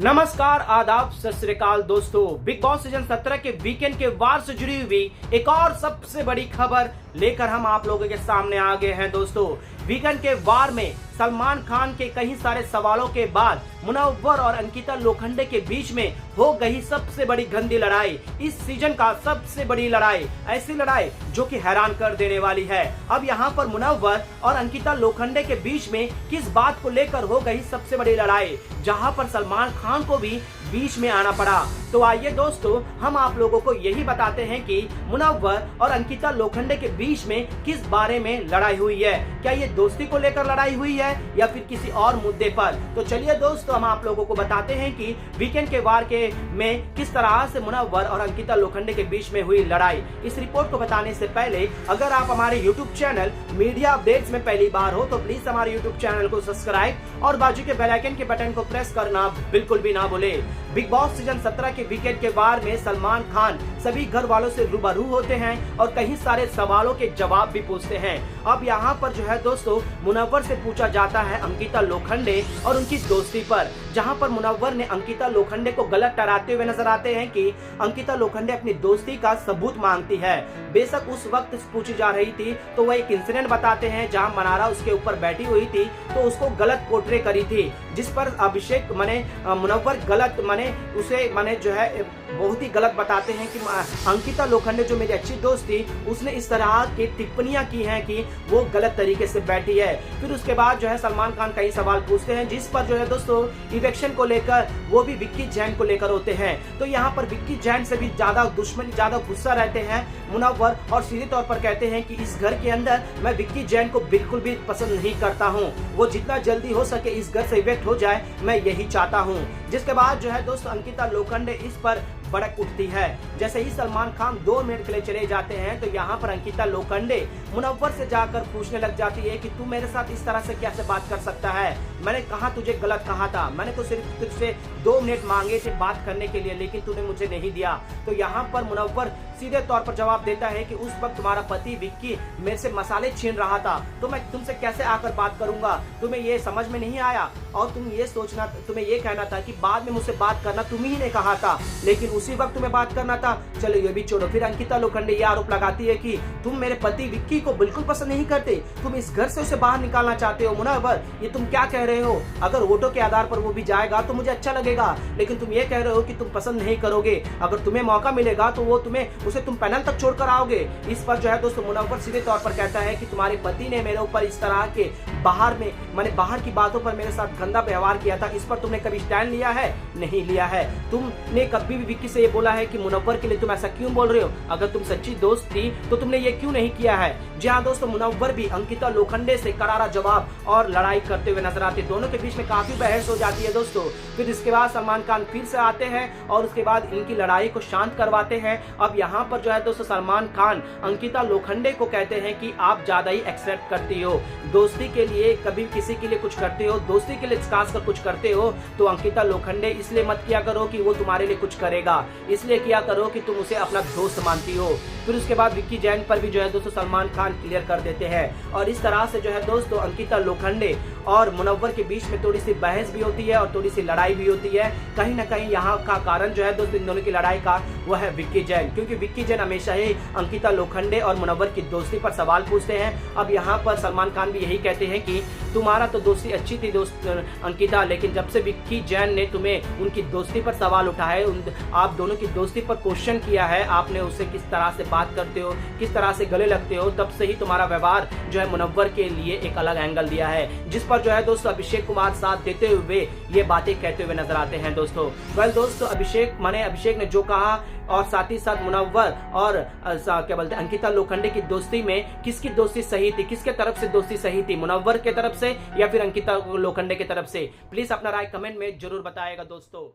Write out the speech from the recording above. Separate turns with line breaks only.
नमस्कार, आदाब, सत श्री अकाल दोस्तों। बिग बॉस सीजन 17 के वीकेंड के वार से जुड़ी हुई एक और सबसे बड़ी खबर लेकर हम आप लोगों के सामने आ गए हैं दोस्तों। वीकेंड के वार में सलमान खान के कई सारे सवालों के बाद मुनव्वर और अंकिता लोखंडे के बीच में हो गई सबसे बड़ी गंदी लड़ाई, इस सीजन का सबसे बड़ी लड़ाई, ऐसी लड़ाई जो कि हैरान कर देने वाली है। अब यहाँ पर मुनव्वर और अंकिता लोखंडे के बीच में किस बात को लेकर हो गई सबसे बड़ी लड़ाई, जहां पर सलमान खान को भी बीच में आना पड़ा। तो आइए दोस्तों, हम आप लोगों को यही बताते हैं कि मुनव्वर और अंकिता लोखंडे के बीच में किस बारे में लड़ाई हुई है। क्या ये दोस्ती को लेकर लड़ाई हुई है या फिर किसी और मुद्दे पर? तो चलिए दोस्तों, हम आप लोगों को बताते हैं कि वीकेंड के वार के में किस तरह से मुनव्वर और अंकिता लोखंडे के बीच में हुई लड़ाई। इस रिपोर्ट को बताने से पहले अगर आप हमारे यूट्यूब चैनल मीडिया अपडेट्स में पहली बार हो तो प्लीज हमारे यूट्यूब चैनल को सब्सक्राइब और बाजू के बेल आइकन के बटन को प्रेस करना बिल्कुल भी ना भूले। बिग बॉस सीजन 17 के वीकेंड के वार में सलमान खान सभी घर वालों से रूबरू होते हैं और कई सारे सवालों के जवाब भी पूछते हैं। अब यहाँ पर जो है दोस्तों, मुनव्वर से पूछा जाता है अंकिता लोखंडे और उनकी दोस्ती पर, जहां पर मुनव्वर ने अंकिता लोखंडे को गलत ठहराते हुए नजर आते हैं कि अंकिता लोखंडे अपनी दोस्ती का सबूत मांगती है। बेशक उस वक्त पूछी जा रही थी तो वह एक इंसिडेंट बताते हैं जहां मनारा उसके ऊपर बैठी हुई थी तो उसको गलत पोर्ट्रे करी थी, जिस पर अभिषेक मुनव्वर गलत उसे जो है बहुत ही गलत बताते हैं कि अंकिता लोखंडे जो मेरी अच्छी दोस्त थी उसने इस तरह की टिप्पणियां की हैं कि वो गलत तरीके से बैठी है। फिर उसके बाद जो है सलमान खान कई सवाल पूछते हैं, जिस पर जो है दोस्तों इलेक्शन को लेकर वो भी विक्की जैन को लेकर होते हैं। तो यहाँ पर विक्की जैन से भी ज्यादा दुश्मनी, ज्यादा गुस्सा रहते हैं मुनव्वर और सीधे तौर पर कहते हैं कि इस घर के अंदर मैं विक्की जैन को बिल्कुल भी पसंद नहीं करता हूँ, वो जितना जल्दी हो सके इस घर से इवेक्ट हो जाए, मैं यही चाहता हूँ। जिसके बाद जो है दोस्तों अंकिता लोखंडे इस पर भड़क उठती है। जैसे ही सलमान खान 2 मिनट के लिए चले जाते हैं तो यहाँ पर अंकिता लोखंडे मुनव्वर से जाकर पूछने लग जाती है कि तू मेरे साथ इस तरह से कैसे बात कर सकता है, मैंने कहा तुझे गलत कहा था, मैंने तो सिर्फ तुझसे 2 मिनट मांगे थे बात करने के लिए, लेकिन तूने मुझे नहीं दिया। तो यहाँ पर मुनव्वर सीधे तौर पर जवाब देता है कि उस वक्त तुम्हारा पति विक्की मेरे से मसाले छीन रहा था तो मैं तुमसे कैसे आकर बात करूंगा, तुम्हें ये समझ में नहीं आया और तुम्हें ये कहना था कि बाद में मुझसे बात करना तुम ही ने कहा था, लेकिन उसी वक्त तुम्हें बात करना था। चलो ये भी छोड़ो। फिर अंकिता लोखंडे ये आरोप लगाती है कि तुम मेरे पति विक्की को बिल्कुल पसंद नहीं करते, तुम इस घर से उसे बाहर निकालना चाहते हो। मुनव्वर, ये तुम क्या कह रहे हो? अगर वोटों के आधार पर वो भी जाएगा तो मुझे अच्छा लगेगा, लेकिन तुम ये कह रहे हो कि तुम पसंद नहीं करोगे, अगर तुम्हें मौका मिलेगा तो उसे तुम पैनल तक छोड़कर आओगे। इस पर जो है दोस्तों मुनव्वर सीधे तौर पर कहता है कि तुम्हारे पति ने मेरे ऊपर इस तरह के बाहर की बातों पर मेरे साथ गंदा व्यवहार किया था, इस पर तुमने कभी स्टैंड लिया है? नहीं लिया है। तुमने कभी भी विक्की से ये बोला है कि मुनव्वर के लिए तुम ऐसा क्यों बोल रहे हो? अगर तुम सच्ची दोस्त थी तो तुमने ये क्यों नहीं किया है? जी हाँ दोस्तों, मुनव्वर भी अंकिता लोखंडे से करारा जवाब और लड़ाई करते हुए नजर आते, दोनों के बीच में काफी बहस हो जाती है दोस्तों। फिर इसके बाद सलमान खान फिर से आते हैं और उसके बाद इनकी लड़ाई को शांत करवाते हैं। अब यहाँ पर जो है दोस्तों सलमान खान अंकिता लोखंडे को कहते हैं कि आप ज्यादा ही एक्सेप्ट करती हो, दोस्ती के लिए कभी किसी के लिए कुछ करते हो, दोस्ती के लिए खास कर कुछ करते हो तो अंकिता लोखंडे इसलिए मत किया करो कि वो तुम्हारे लिए कुछ करेगा, इसलिए किया करो कि तुम उसे अपना दोस्त मानती हो। फिर उसके बाद विक्की जैन पर भी जो है दोस्तों सलमान खान क्लियर कर देते हैं और इस तरह से जो है दोस्तों अंकिता लोखंडे और मुनव्वर के बीच में थोड़ी सी बहस भी होती है और थोड़ी सी लड़ाई भी होती है। कहीं ना कहीं यहाँ का कारण जो है दोस्तों इन दोनों की लड़ाई का वह है विक्की जैन, क्योंकि विक्की जैन हमेशा ही अंकिता लोखंडे और मुनव्वर की दोस्ती पर सवाल पूछते हैं। अब यहाँ पर सलमान खान भी यही कहते हैं कि तुम्हारा तो दोस्ती अच्छी थी दोस्त अंकिता, लेकिन जब से विक्की जैन ने तुम्हें उनकी दोस्ती पर सवाल उठाए, आप दोनों की दोस्ती पर क्वेश्चन किया है, आपने उससे किस तरह से बात करते हो, किस तरह से गले लगते हो, तब से ही तुम्हारा व्यवहार जो है मुनव्वर के लिए एक अलग एंगल दिया है, जिस पर जो है दोस्तों अभिषेक कुमार साथ देते हुए ये बातें कहते हुए नजर आते हैं दोस्तों। वेल दोस्तों, अभिषेक ने जो कहा और साथ ही साथ मुनव्वर और क्या बोलते हैं अंकिता लोखंडे की दोस्ती में किसकी दोस्ती सही थी, किसके तरफ से दोस्ती सही थी, मुनव्वर के तरफ से या फिर अंकिता लोखंडे की तरफ से? प्लीज अपना राय कमेंट में जरूर बताएगा दोस्तों।